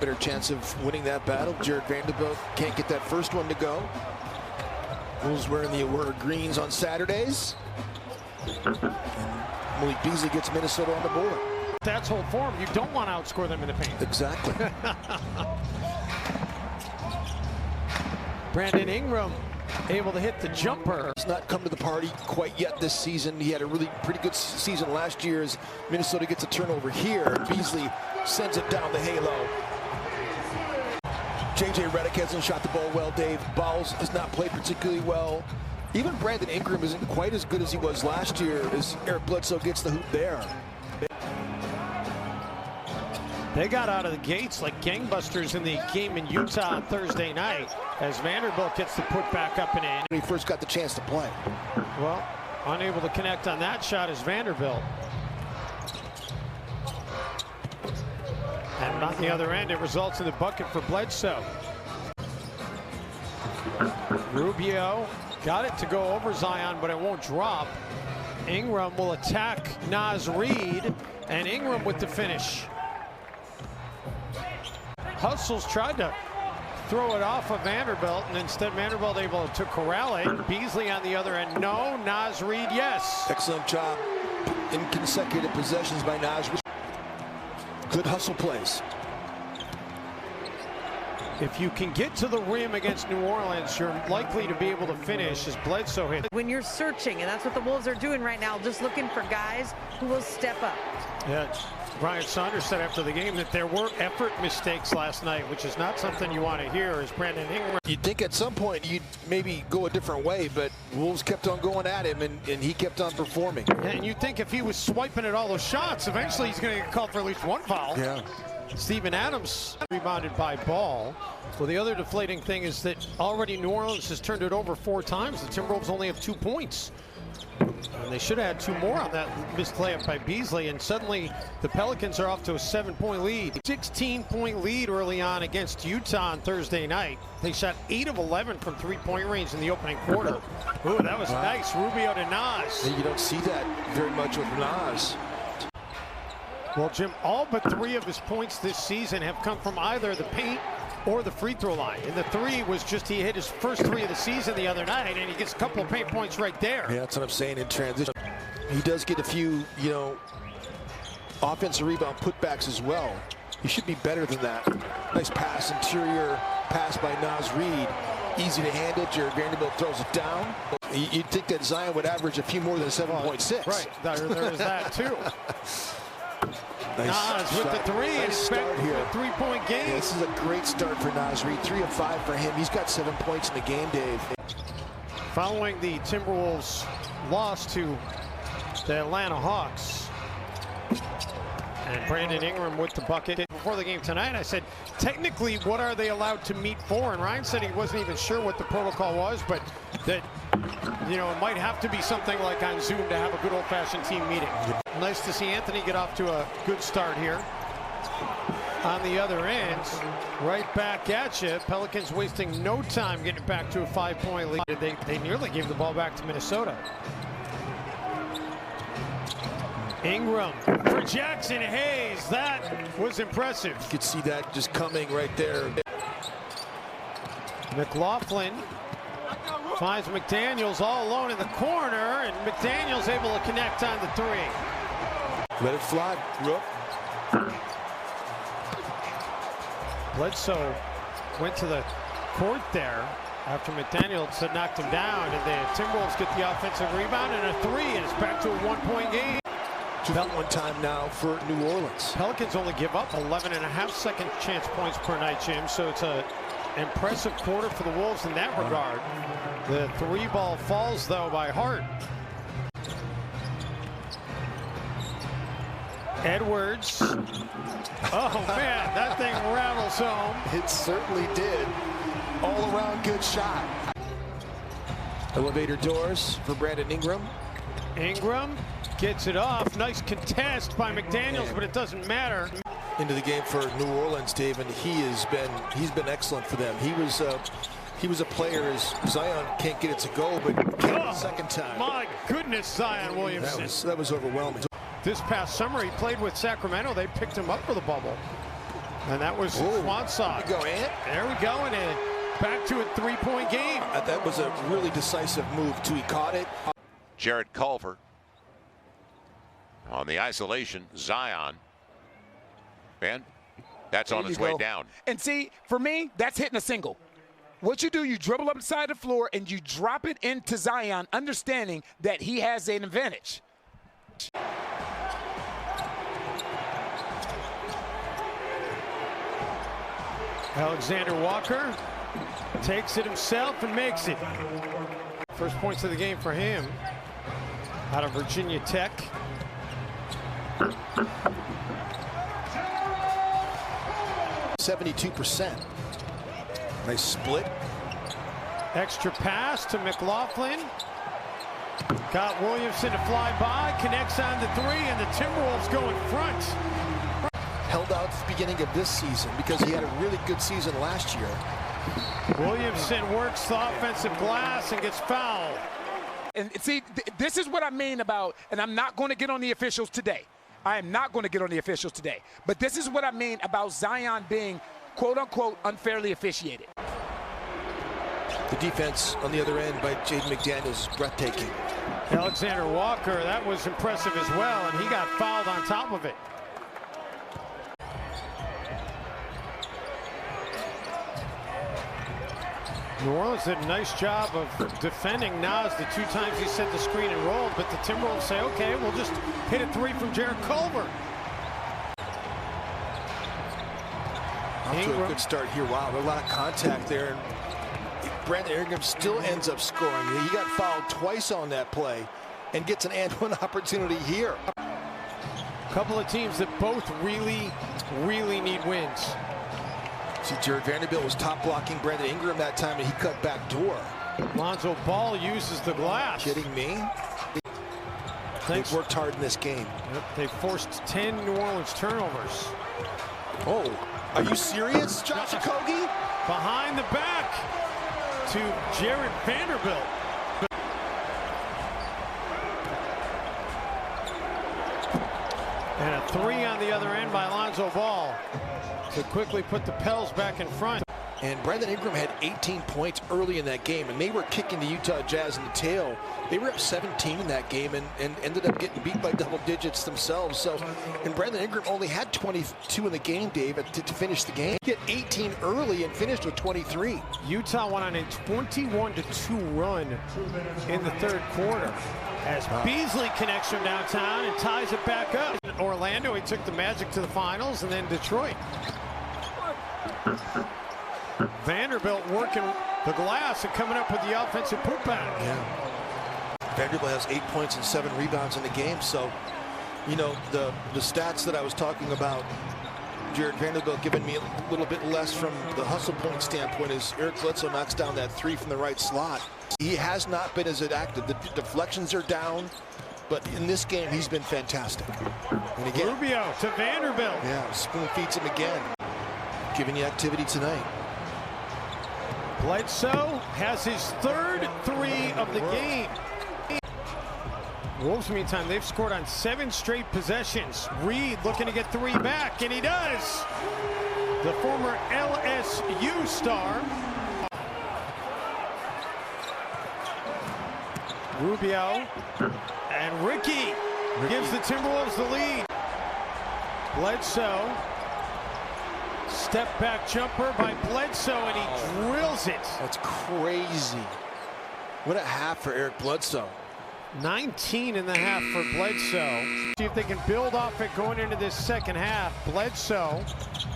better chance of winning that battle. Jared Vanderbilt can't get that first one to go. Wolves wearing the Aurora greens on Saturdays. And Malik Beasley gets Minnesota on the board. That's whole form. You don't want to outscore them in the paint. Exactly. Brandon Ingram able to hit the jumper. He's not come to the party quite yet this season. He had a really pretty good season last year as Minnesota gets a turnover here. Beasley sends it down the halo. J.J. Redick hasn't shot the ball well, Dave. Bowles has not played particularly well. Even Brandon Ingram isn't quite as good as he was last year as Eric Bledsoe gets the hoop there. They got out of the gates like gangbusters in the game in Utah on Thursday night as Vanderbilt gets the put back up and in. When he first got the chance to play. Well, unable to connect on that shot is Vanderbilt. And on the other end, it results in the bucket for Bledsoe. Rubio got it to go over Zion, but it won't drop. Ingram will attack Naz Reid, and Ingram with the finish. Hustles tried to throw it off of Vanderbilt, and instead Vanderbilt able to corral it. Beasley on the other end, no. Naz Reid, yes. Excellent job in consecutive possessions by Naz. Good hustle plays. If you can get to the rim against New Orleans, you're likely to be able to finish as Bledsoe hit. When you're searching, and that's what the Wolves are doing right now, just looking for guys who will step up. Yeah, Brian Saunders said after the game that there were effort mistakes last night, which is not something you want to hear as Brandon Ingram. You'd think at some point you'd maybe go a different way, but Wolves kept on going at him, and he kept on performing. And you'd think if he was swiping at all those shots, eventually he's going to get called for at least one foul. Yeah. Steven Adams rebounded by Ball. Well, the other deflating thing is that already New Orleans has turned it over 4 times. The Timberwolves only have 2 points. And they should have had 2 more on that missed layup by Beasley. And suddenly the Pelicans are off to a 7-point lead. 16-point lead early on against Utah on Thursday night. They shot 8 of 11 from 3-point range in the opening quarter. Ooh, that was nice. Rubio to Naz. You don't see that very much with Naz. Well, Jim, all but 3 of his points this season have come from either the paint or the free throw line. And the 3 was just he hit his first 3 of the season the other night, and he gets a couple of paint points right there. Yeah, that's what I'm saying in transition. He does get a few, offensive rebound putbacks as well. He should be better than that. Nice pass, interior pass by Naz Reid. Easy to handle. Jared Vanderbilt throws it down. You'd think that Zion would average a few more than 7.6. Right, there is that too. Nice Naz with the 3, and nice start here. A 3-point game. Yeah, this is a great start for Naz Reid. 3 of 5 for him. He's got 7 points in the game, Dave. Following the Timberwolves' loss to the Atlanta Hawks. And Brandon Ingram with the bucket. Before the game tonight, I said, technically, what are they allowed to meet for? And Ryan said he wasn't even sure what the protocol was, but that, it might have to be something like on Zoom to have a good old-fashioned team meeting. Nice to see Anthony get off to a good start here. On the other end, right back at you. Pelicans wasting no time getting back to a 5-point lead. They nearly gave the ball back to Minnesota. Ingram for Jackson Hayes. That was impressive. You could see that just coming right there. McLaughlin finds McDaniels all alone in the corner, and McDaniels able to connect on the 3. Let it fly, Rook. Bledsoe went to the court there after McDaniels had knocked him down, and the Timberwolves get the offensive rebound and a 3, and it's back to a 1-point game. About 1 time now for New Orleans. Pelicans only give up 11.5 second chance points per night, Jim, so it's a impressive quarter for the Wolves in that regard. The 3 ball falls, though, by Hart. Edwards. Oh, man, that thing rattles home. It certainly did. All around good shot. Elevator doors for Brandon Ingram. Ingram gets it off. Nice contest by McDaniels, but it doesn't matter. Into the game for New Orleans, Dave, and he's been excellent for them. He was a player as Zion can't get it to go, but came the second time. My goodness, Zion Williamson. That was overwhelming. This past summer, he played with Sacramento. They picked him up for the bubble. And that was Swanside. There we go, Ant. There we go, and back to a three-point game. That was a really decisive move, too. He caught it. Jared Culver on the isolation. Zion. And that's on its way down. And see, for me, that's hitting a single. What you do, you dribble up the side of the floor and you drop it into Zion, understanding that he has an advantage. Alexander Walker takes it himself and makes it. First points of the game for him out of Virginia Tech. %72%. Nice split. Extra pass to McLaughlin. Got Williamson to fly by, connects on the three, and the Timberwolves go in front. Held out at the beginning of this season because he had a really good season last year. Williamson works the offensive glass and gets fouled. And see, this is what I mean about, and I'm not going to get on the officials today. I am not going to get on the officials today. But this is what I mean about Zion being, quote-unquote, unfairly officiated. The defense on the other end by Jaden McDaniels is breathtaking. Alexander Walker, that was impressive as well, and he got fouled on top of it. New Orleans did a nice job of defending Nas the two times he set the screen and rolled, but the Timberwolves say, okay, we'll just hit a three from Jared Culver. Off to a good start here. Wow, there's a lot of contact there. And Brandon Ingram still ends up scoring. He got fouled twice on that play and gets an and one opportunity here. A couple of teams that both really need wins. See, Jared Vanderbilt was top blocking Brandon Ingram that time, and he cut back door. Lonzo Ball uses the glass. Kidding me? They've worked hard in this game. Yep, they forced 10 New Orleans turnovers. Oh, are you serious, Josh Okogie? Behind the back to Jared Vanderbilt. And a three on the other end by Lonzo Ball to quickly put the Pels back in front. And Brandon Ingram had 18 points early in that game, and they were kicking the Utah Jazz in the tail. They were up 17 in that game and ended up getting beat by double digits themselves. So, and Brandon Ingram only had 22 in the game, Dave, to finish the game. He had 18 early and finished with 23. Utah went on a 21-2 run in the third quarter as Beasley connects from downtown and ties it back up. In Orlando, he took the Magic to the finals, and then Detroit. Vanderbilt working the glass and coming up with the offensive putback. Yeah. Vanderbilt has 8 points and 7 rebounds in the game. So, you know, the stats that I was talking about, Jared Vanderbilt giving me a little bit less from the hustle point standpoint as Eric Bledsoe knocks down that three from the right slot. He has not been as active. The deflections are down, but in this game, he's been fantastic. And again, Rubio to Vanderbilt. Yeah, spoon feeds him again. Giving you activity tonight. Bledsoe has his third three of the game. Wolves, meantime, they've scored on 7 straight possessions. Reed looking to get 3 back, and he does. The former LSU star. Rubio and Ricky gives the Timberwolves the lead. Bledsoe. Step back jumper by Bledsoe, and he drills it. That's crazy. What a half for Eric Bledsoe. 19.5 for Bledsoe. See if they can build off it going into this second half. Bledsoe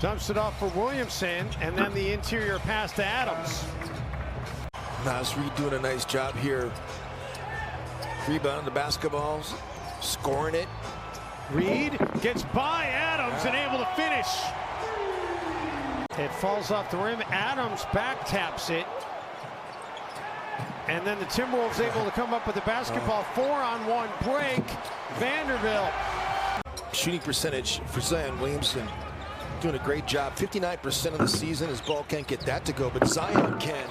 dumps it off for Williamson, and then the interior pass to Adams. Nas Reed doing a nice job here. Rebounding the basketballs, scoring it. Reed gets by Adams and able to finish. It falls off the rim. Adams back taps it. And then the Timberwolves able to come up with a basketball 4-on-1 break. Vanderbilt. Shooting percentage for Zion Williamson. Doing a great job. 59% of the season. His ball can't get that to go, but Zion can.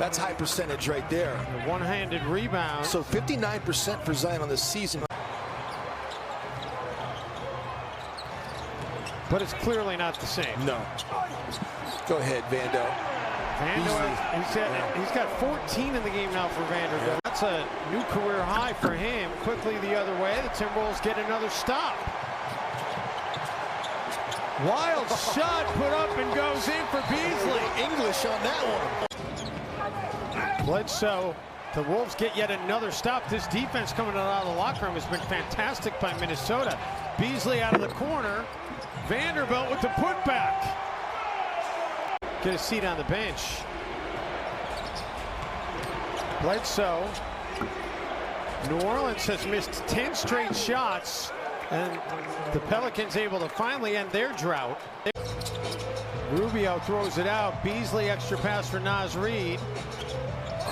That's high percentage right there. A one-handed rebound. So 59% for Zion on the season. but it's clearly not the same. No. Go ahead, Vando. He's got 14 in the game now for Vanderbilt. That's a new career high for him. Quickly the other way, the Timberwolves get another stop. Wild shot put up and goes in for Beasley. English on that one. Bledsoe, the Wolves get yet another stop. This defense coming out of the locker room has been fantastic by Minnesota. Beasley out of the corner. Vanderbilt with the putback. Get a seat on the bench. Bledsoe. New Orleans has missed 10 straight shots, and the Pelicans able to finally end their drought. Rubio throws it out. Beasley extra pass for Naz Reid.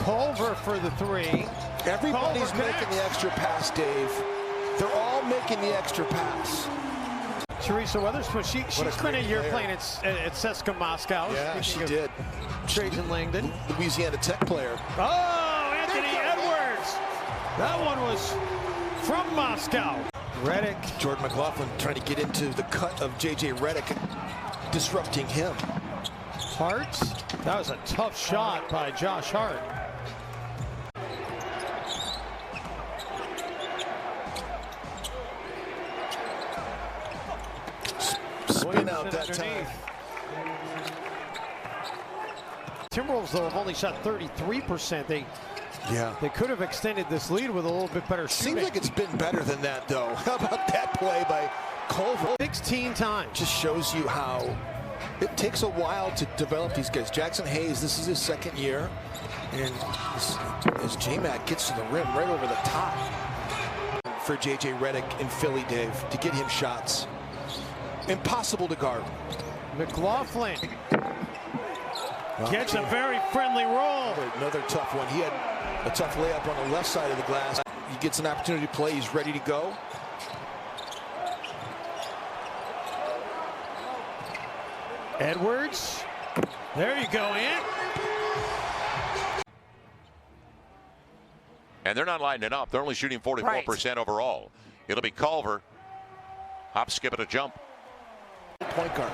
Culver for the three. Everybody's making the extra pass, Dave. They're all making the extra pass. Teresa Weatherspoon, she spent a year playing at CSKA Moscow. Yeah, she did. Trajan Langdon. Louisiana Tech player. Oh, Anthony Edwards. That one was from Moscow. Redick. Jordan McLaughlin trying to get into the cut of J.J. Redick, disrupting him. Hart. That was a tough shot by Josh Hart. Spin out that time. Timberwolves, though, have only shot 33%. They could have extended this lead with a little bit better shooting. Seems like it's been better than that, though. How about that play by Culver? 16 times. Just shows you how it takes a while to develop these guys. Jackson Hayes, this is his second year. And as J-Mac gets to the rim right over the top for J.J. Redick in Philly, Dave, to get him shots. Impossible to guard. McLaughlin gets a very friendly roll. Another tough one. He had a tough layup on the left side of the glass. He gets an opportunity to play. He's ready to go. Edwards. There you go, Ant. And they're not lining it up. They're only shooting 44% overall. It'll be Culver. Hop, skip, and a jump. Point guard.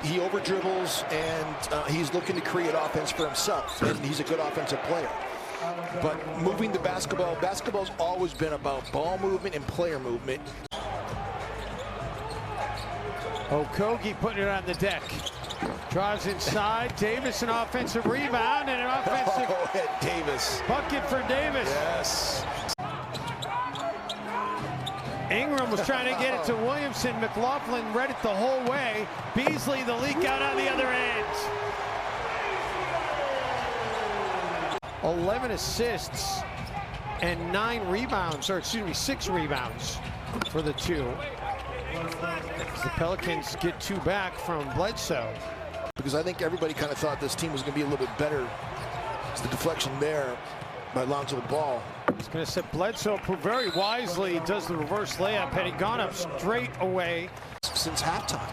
He over dribbles, and he's looking to create offense for himself, and he's a good offensive player. But moving the basketball's always been about ball movement and player movement. Okogie putting it on the deck. Drives inside. Davis an offensive rebound and an offensive Davis. Bucket for Davis. Yes. Ingram was trying to get it to Williamson. McLaughlin read it the whole way. Beasley the leak out on the other end. 11 assists and 9 rebounds, or excuse me, 6 rebounds for the two. As the Pelicans get 2 back from Bledsoe. Because I think everybody kind of thought this team was going to be a little bit better. It's the deflection there by Lonzo Ball. He's going to set Bledsoe very wisely. Does the reverse layup. Had he gone up straight away. Since halftime.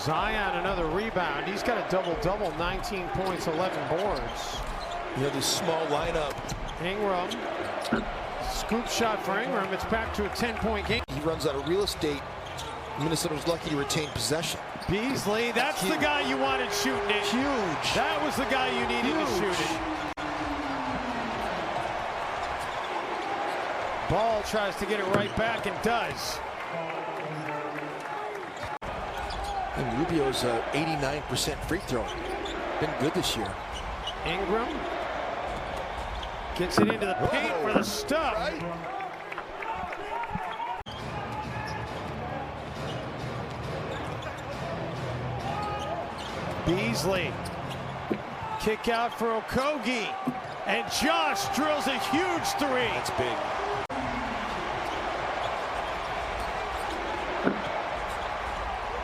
Zion another rebound. He's got a double-double, 19 points, 11 boards. You know, this small lineup. Ingram. Scoop shot for Ingram. It's back to a 10-point game. He runs out of real estate. Minnesota's lucky to retain possession. Beasley, that's the guy you wanted shooting it. Huge. That was the guy you needed to shoot it. Ball tries to get it right back and does. And Rubio's 89% free throw. Been good this year. Ingram gets it into the paint for the stub. Right? Beasley. Kick out for Okogie. And Josh drills a huge three. That's big.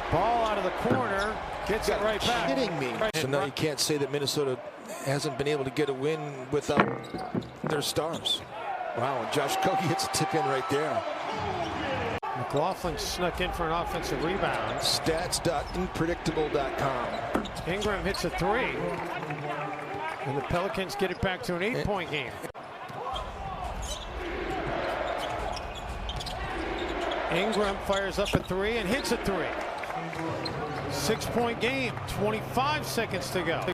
Ball out of the corner. Gets it right back. Kidding me. So now you can't say that Minnesota hasn't been able to get a win without their stars. Wow, and Josh Okogie hits a tip in right there. McLaughlin snuck in for an offensive rebound. Stats.unpredictable.com. Ingram hits a three. And the Pelicans get it back to an 8-point game. Ingram fires up a three and hits a three. 6-point game, 25 seconds to go.